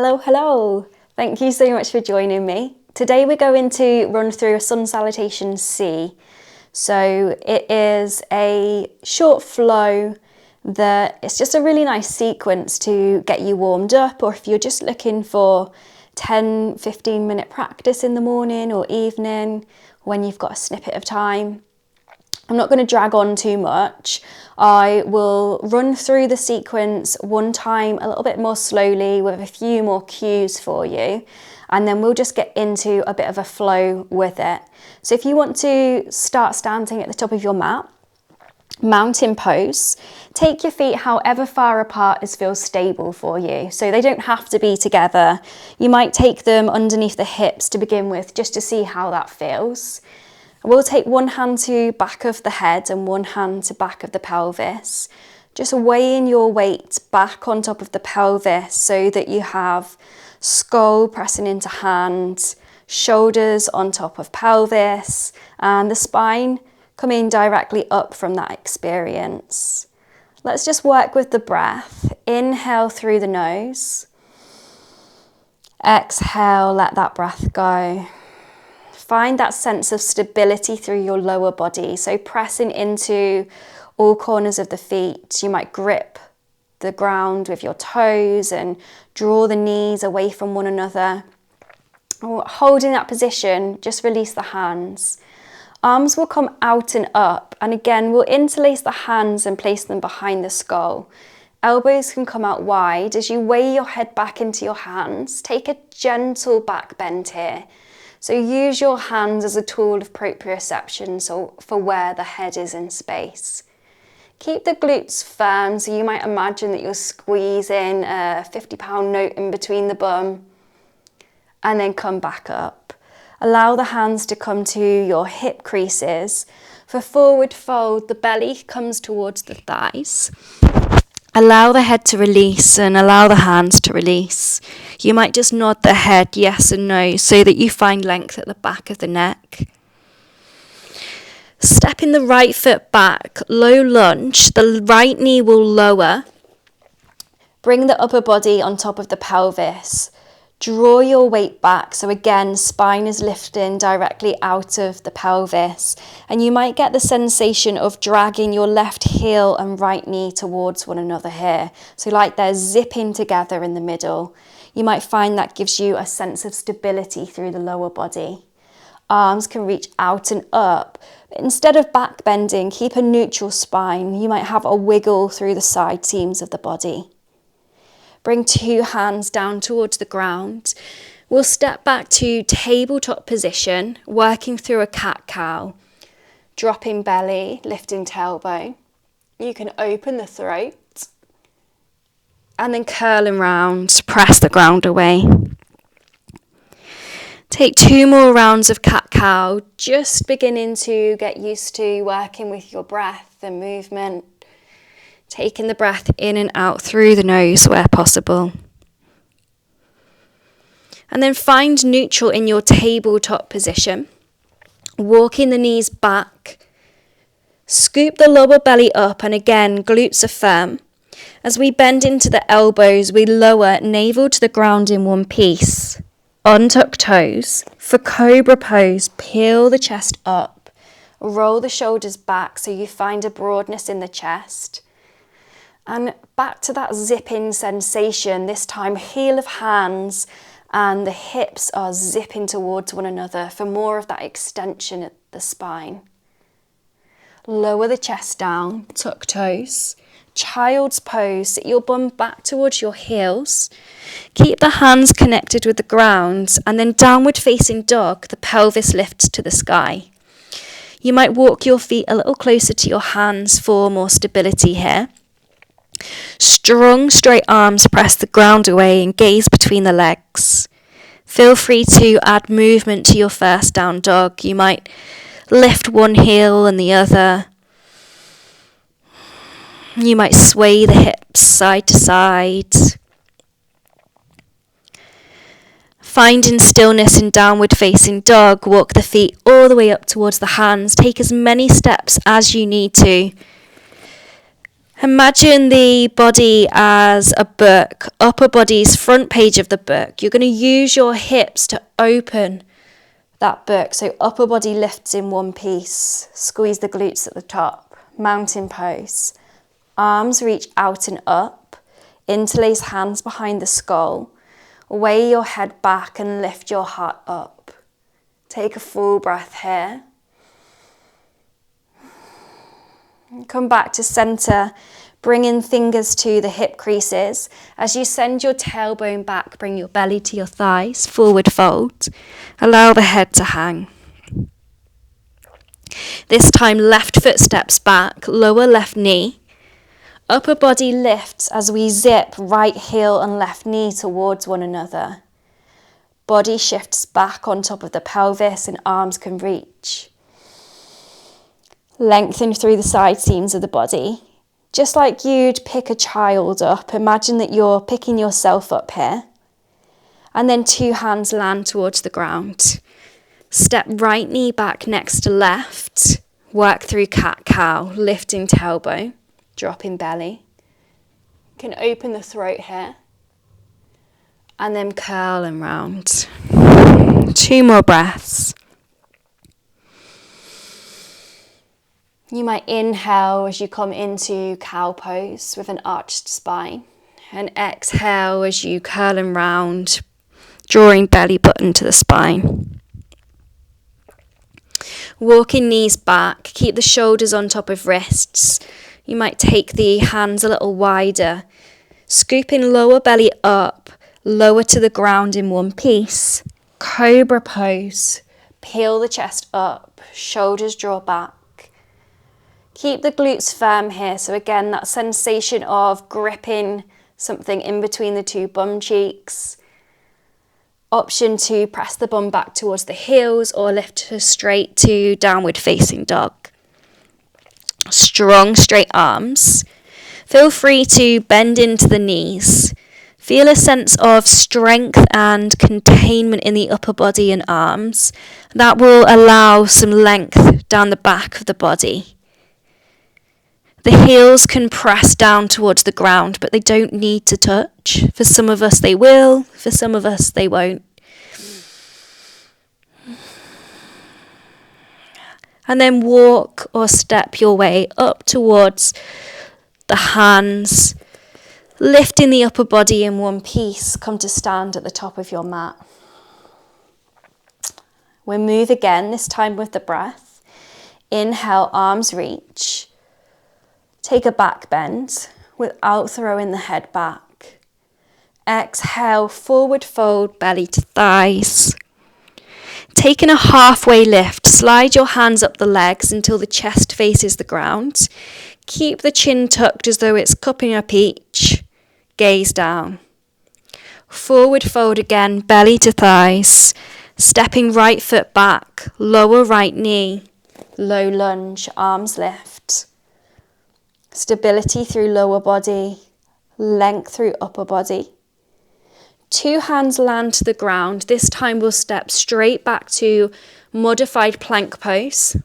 Hello. Thank you so much for joining me. Today we're going to run through a sun salutation C. So it is a short flow that it's just a really nice sequence to get you warmed up, or if you're just looking for 10-15 minute practice in the morning or evening when you've got a snippet of time. I'm not going to drag on too much. I will run through the sequence one time a little bit more slowly with a few more cues for you, and then we'll just get into a bit of a flow with it. So if you want to start standing at the top of your mat, mountain pose, take your feet however far apart as feels stable for you. So they don't have to be together. You might take them underneath the hips to begin with, just to see how that feels. We'll take one hand to back of the head and one hand to back of the pelvis. Just weighing your weight back on top of the pelvis so that you have skull pressing into hand, shoulders on top of pelvis, and the spine coming directly up from that experience. Let's just work with the breath. Inhale through the nose. Exhale, let that breath go. Find that sense of stability through your lower body. So pressing into all corners of the feet. You might grip the ground with your toes and draw the knees away from one another. Holding that position, just release the hands. Arms will come out and up, and again we'll interlace the hands and place them behind the skull. Elbows can come out wide. As you weigh your head back into your hands, take a gentle back bend here. So use your hands as a tool of proprioception, so for where the head is in space. Keep the glutes firm, so you might imagine that you're squeezing a 50-pound note in between the bum, and then come back up. Allow the hands to come to your hip creases. For forward fold, the belly comes towards the thighs. Allow the head to release and allow the hands to release. You might just nod the head yes and no so that you find length at the back of the neck. Stepping the right foot back, low lunge, the right knee will lower. Bring the upper body on top of the pelvis. Draw your weight back, so again, spine is lifting directly out of the pelvis, and you might get the sensation of dragging your left heel and right knee towards one another here. So like they're zipping together in the middle. You might find that gives you a sense of stability through the lower body. Arms can reach out and up. Instead of back bending, keep a neutral spine. You might have a wiggle through the side seams of the body. Bring two hands down towards the ground. We'll step back to tabletop position, working through a cat-cow. Dropping belly, lifting tailbone. You can open the throat. And then curling round, press the ground away. Take two more rounds of cat-cow, just beginning to get used to working with your breath and movement. Taking the breath in and out through the nose where possible. And then find neutral in your tabletop position. Walking the knees back. Scoop the lower belly up, and again, glutes are firm. As we bend into the elbows, we lower navel to the ground in one piece. Untuck toes. For cobra pose, peel the chest up. Roll the shoulders back so you find a broadness in the chest. And back to that zipping sensation, this time heel of hands and the hips are zipping towards one another for more of that extension at the spine. Lower the chest down, tuck toes. Child's pose, sit your bum back towards your heels. Keep the hands connected with the ground, and then downward facing dog, the pelvis lifts to the sky. You might walk your feet a little closer to your hands for more stability here. Strong straight arms press the ground away and gaze between the legs. Feel free to add movement to your first down dog. You might lift one heel and the other. You might sway the hips side to side. Finding stillness in downward facing dog, walk the feet all the way up towards the hands. Take as many steps as you need to. Imagine the body as a book, upper body's front page of the book. You're going to use your hips to open that book. So upper body lifts in one piece, squeeze the glutes at the top, mountain pose. Arms reach out and up, interlace hands behind the skull. Weigh your head back and lift your heart up. Take a full breath here. Come back to center, bring in fingers to the hip creases. As you send your tailbone back, bring your belly to your thighs, forward fold. Allow the head to hang. This time, left foot steps back, lower left knee. Upper body lifts as we zip right heel and left knee towards one another. Body shifts back on top of the pelvis and arms can reach. Lengthen through the side seams of the body. Just like you'd pick a child up, imagine that you're picking yourself up here. And then 2 hands land towards the ground. Step right knee back next to left. Work through cat-cow, lifting tailbone, dropping belly. You can open the throat here. And then curl and round. 2 more breaths. You might inhale as you come into cow pose with an arched spine, and exhale as you curl and round, drawing belly button to the spine. Walking knees back, keep the shoulders on top of wrists. You might take the hands a little wider, scooping lower belly up, lower to the ground in one piece. Cobra pose, peel the chest up, shoulders draw back. Keep the glutes firm here. So again, that sensation of gripping something in between the 2 bum cheeks. Option to press the bum back towards the heels or lift straight to downward facing dog. Strong straight arms. Feel free to bend into the knees. Feel a sense of strength and containment in the upper body and arms. That will allow some length down the back of the body. The heels can press down towards the ground, but they don't need to touch. For some of us they will, for some of us they won't. And then walk or step your way up towards the hands, lifting the upper body in one piece. Come to stand at the top of your mat. We'll move again, this time with the breath. Inhale, arms reach. Take a back bend without throwing the head back. Exhale, forward fold, belly to thighs. Taking a halfway lift, slide your hands up the legs until the chest faces the ground. Keep the chin tucked as though it's cupping a peach. Gaze down. Forward fold again, belly to thighs. Stepping right foot back, lower right knee. Low lunge, arms lift. Stability through lower body, length through upper body. 2 hands land to the ground. This time we'll step straight back to modified plank pose.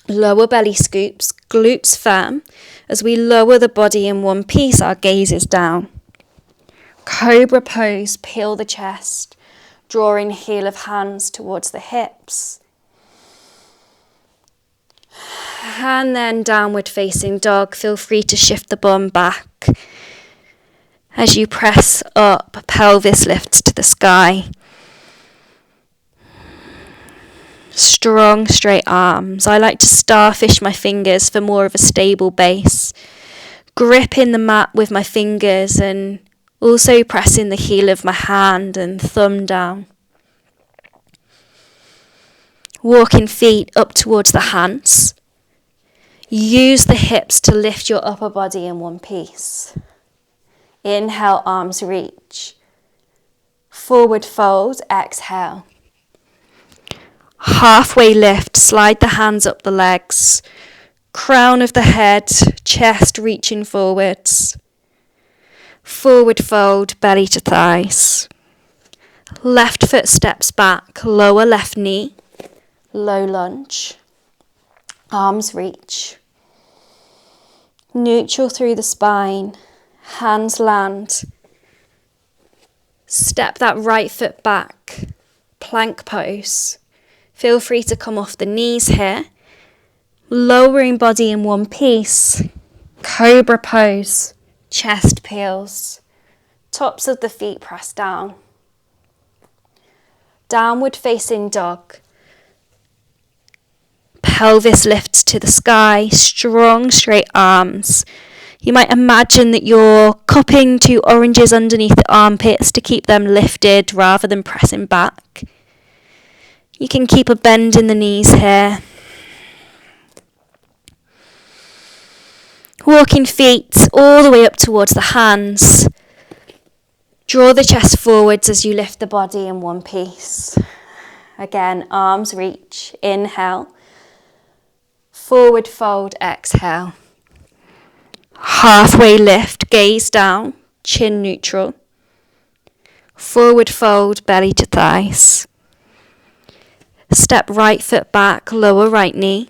Lower belly scoops, glutes firm. As we lower the body in one piece, our gaze is down. Cobra pose, peel the chest, drawing heel of hands towards the hips. And then downward facing dog. Feel free to shift the bum back. As you press up, pelvis lifts to the sky. Strong straight arms. I like to starfish my fingers for more of a stable base. Gripping the mat with my fingers and also pressing the heel of my hand and thumb down. Walking feet up towards the hands. Use the hips to lift your upper body in one piece. Inhale, arms reach. Forward fold, exhale. Halfway lift, slide the hands up the legs. Crown of the head, chest reaching forwards. Forward fold, belly to thighs. Left foot steps back, lower left knee. Low lunge. Arms reach. Neutral through the spine, hands land. Step that right foot back, plank pose. Feel free to come off the knees here. Lowering body in one piece, cobra pose, chest peels, tops of the feet press down. Downward facing dog. Pelvis lifts to the sky, strong straight arms. You might imagine that you're cupping 2 oranges underneath the armpits to keep them lifted rather than pressing back. You can keep a bend in the knees here. Walking feet all the way up towards the hands. Draw the chest forwards as you lift the body in one piece. Again, arms reach, inhale. Forward fold, exhale. Halfway lift, gaze down, chin neutral. Forward fold, belly to thighs. Step right foot back, lower right knee.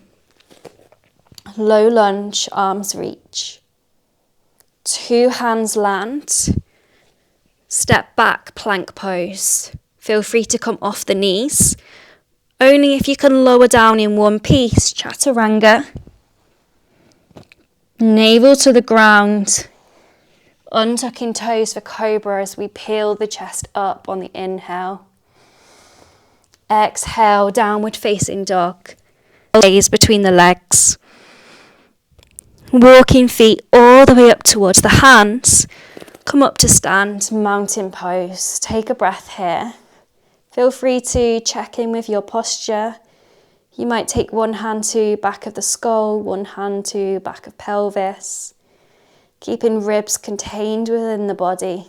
Low lunge, arms reach. 2 hands land. Step back, plank pose. Feel free to come off the knees. Only if you can lower down in one piece, chaturanga. Navel to the ground. Untucking toes for cobra as we peel the chest up on the inhale. Exhale, downward facing dog. Gaze between the legs. Walking feet all the way up towards the hands. Come up to stand, mountain pose. Take a breath here. Feel free to check in with your posture. You might take one hand to back of the skull, one hand to back of pelvis. Keeping ribs contained within the body.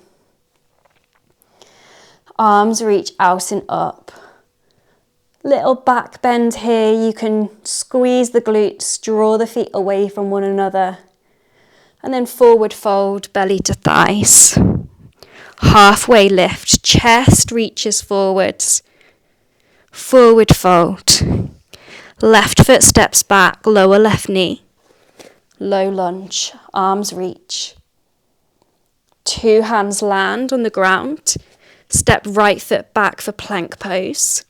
Arms reach out and up. Little back bend here. You can squeeze the glutes, draw the feet away from one another. And then forward fold, belly to thighs. Halfway lift, chest reaches forwards. Forward fold. Left foot steps back, lower left knee. Low lunge, arms reach. 2 hands land on the ground. Step right foot back for plank pose.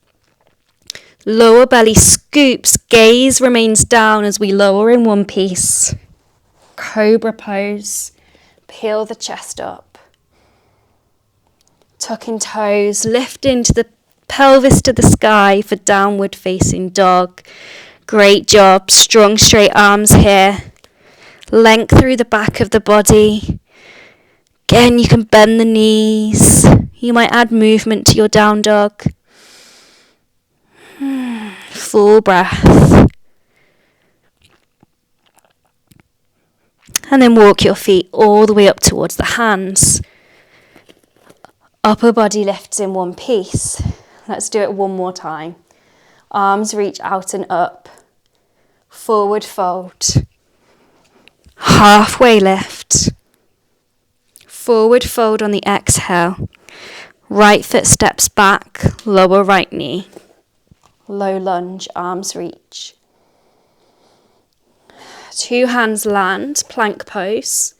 Lower belly scoops, gaze remains down as we lower in one piece. Cobra pose, peel the chest up. Tucking toes, lift into the pelvis to the sky for downward facing dog. Great job, strong straight arms here. Length through the back of the body. Again, you can bend the knees. You might add movement to your down dog. Full breath. And then walk your feet all the way up towards the hands. Upper body lifts in one piece. Let's do it one more time. Arms reach out and up. Forward fold. Halfway lift. Forward fold on the exhale. Right foot steps back, lower right knee. Low lunge, arms reach. 2 hands land, plank pose.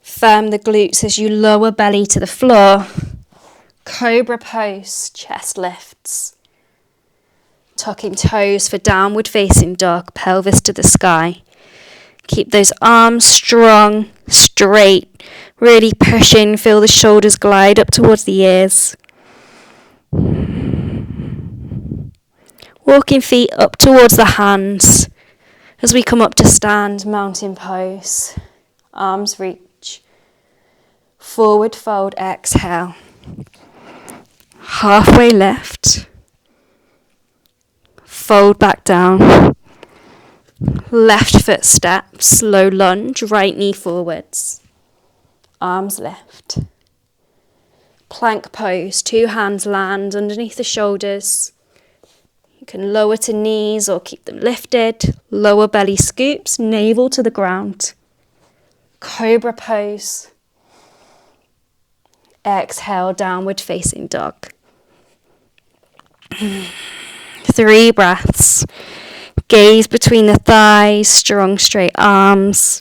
Firm the glutes as you lower belly to the floor. Cobra pose, chest lifts. Tucking toes for downward facing dog, pelvis to the sky. Keep those arms strong, straight. Really push in, feel the shoulders glide up towards the ears. Walking feet up towards the hands as we come up to stand, mountain pose. Arms reach. Forward fold, exhale. Halfway lift. Fold back down. Left foot steps, low lunge, right knee forwards. Arms lift. Plank pose, 2 hands land underneath the shoulders. You can lower to knees or keep them lifted. Lower belly scoops, navel to the ground. Cobra pose. Exhale, downward facing dog. 3 breaths. Gaze between the thighs, strong straight arms.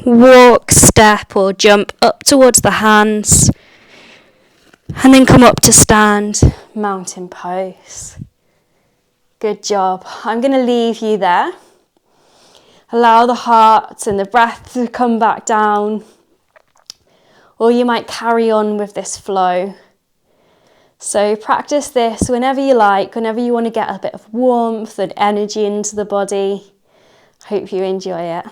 Walk, step or jump up towards the hands. And then come up to stand, mountain pose. Good job. I'm going to leave you there. Allow the heart and the breath to come back down. Or you might carry on with this flow. So practice this whenever you like, whenever you want to get a bit of warmth and energy into the body. Hope you enjoy it.